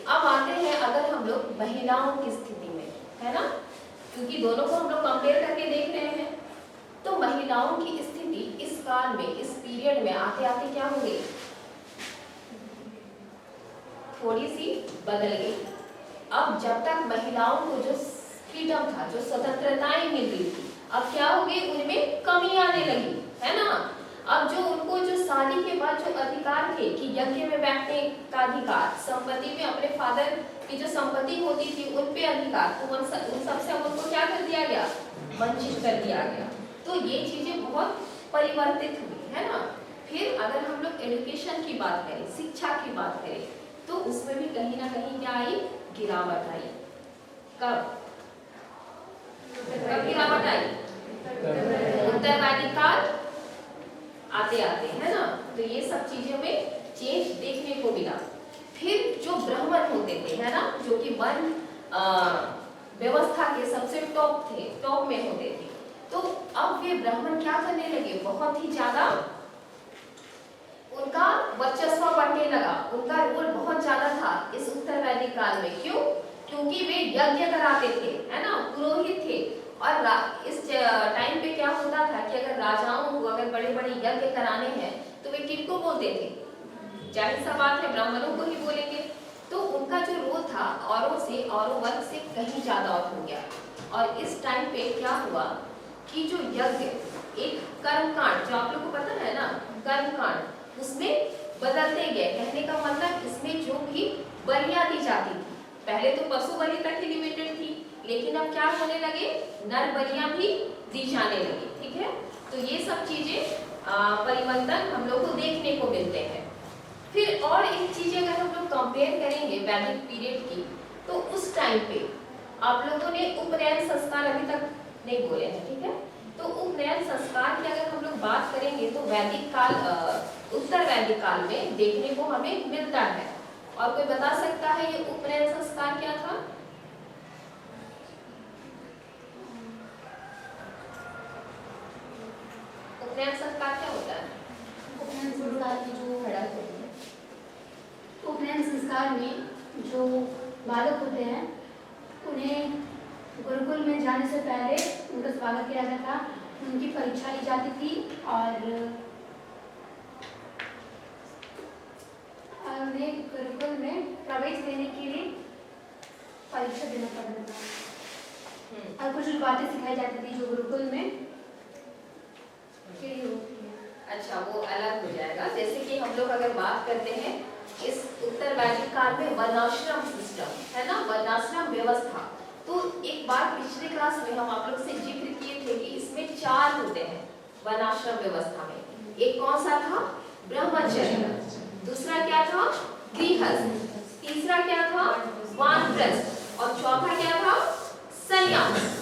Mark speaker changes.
Speaker 1: अब आते हैं अगर हम लोग महिलाओं की स्थिति में, है ना, क्योंकि दोनों को हम लोग कंपेयर करके देख रहे हैं। तो महिलाओं की स्थिति इस काल में, इस पीरियड में आते आते क्या हो गई, थोड़ी सी बदल गई। अब जब तक महिलाओं को जो फ्रीडम था, जो स्वतंत्रताएं मिल रही थी, अब क्या हो गई, उनमें कमी आने लगी, है ना। अब जो उनको जो शादी के बाद जो अधिकार थे कि यज्ञ में बैठने का अधिकार, संपत्ति में अपने फादर की जो संपत्ति होती थी उन पे अधिकार, तो उन सबसे अब उनको क्या कर दिया गया, वंचित कर दिया गया। तो ये चीजें बहुत परिवर्तित हुई, है ना। फिर अगर हम लोग एजुकेशन की बात करें, शिक्षा की बात करें, तो उसमें भी कहीं ना कहीं क्या आई, गिरावट आई। कब गिरावट आई, उत्तरवादी काल आते आते, है ना। तो ये सब चीजों में चेंज देखने को मिला। फिर जो ब्राह्मण होते थे, है ना, जो कि वर्ण व्यवस्था के सबसे टॉप में होते थे, तो अब वे ब्राह्मण क्या करने लगे, बहुत ही ज्यादा उनका वर्चस्व बढ़ने लगा, उनका रोल बहुत ज्यादा था इस उत्तरवैदिक काल में। क्यों? क्योंकि वे यज्ञ कराते थे, है ना, पुरोहित थे। और इस टाइम पे क्या होता था कि अगर राजाओं को अगर बड़े बड़े यज्ञ कराने हैं तो वे किनको बोलते थे, जाहिर सा बात है ब्राह्मणों को ही बोलेंगे। तो उनका जो रोल था औरों वर्ग से कहीं ज्यादा हो गया। और इस टाइम पे क्या हुआ कि जो यज्ञ, एक कर्मकांड, जो आप लोग को पता है ना, कर्मकांड, उसमें बदलते गए। कहने का मतलब इसमें जो भी बलियां दी जाती थी, पहले तो पशु बलि तक ही लिमिटेड थी, लेकिन अब क्या होने लगे, नर बलियां भी दी जाने लगी। ठीक है, तो ये सब चीजें परिवर्तन हम लोग को देखने को मिलते हैं। फिर और एक चीज अगर हम लोग कंपेयर करेंगे वैदिक पीरियड की, तो उस टाइम पे आप लोगों ने उपनयन संस्कार अभी तक नहीं बोले हैं, ठीक है। तो उपनयन संस्कार की अगर हम लोग बात करेंगे तो वैदिक काल, उत्तर वैदिक काल में देखने को हमें मिलता है। और कोई बता सकता है ये उपनयन संस्कार क्या था? उपनयन संस्कार क्या होता है?
Speaker 2: उपनयन संस्कार की जो
Speaker 1: खड़ा करिए।
Speaker 2: उपनयन संस्कार में जो बालक होते हैं उन्हें गुरुकुल में जाने से पहले उनका स्वागत किया जाता था, उनकी परीक्षा ली जाती थी और उन्हें गुरुकुल में प्रवेश लेने के लिए परीक्षा देना पड़ता था। और कुछ बातें सिखाई जाती थी जो गुरुकुल में
Speaker 1: अच्छा, वो अलग हो जाएगा। जैसे कि हम लोग अगर बात करते हैं इस उत्तर वैदिक काल में वर्णाश्रम सिस्टम, है ना, वर्णाश्रम व्यवस्था। तो एक बार पिछले क्लास में हम आप लोग से जिक्र किए थे कि इसमें 4 होते हैं वर्णाश्रम व्यवस्था में। एक कौन सा था? ब्रह्मचर्य। दूसरा क्या था? गृहस्थ। तीसरा क्या था? वानप्रस्थ। और चौथा क्या था? संन्यास।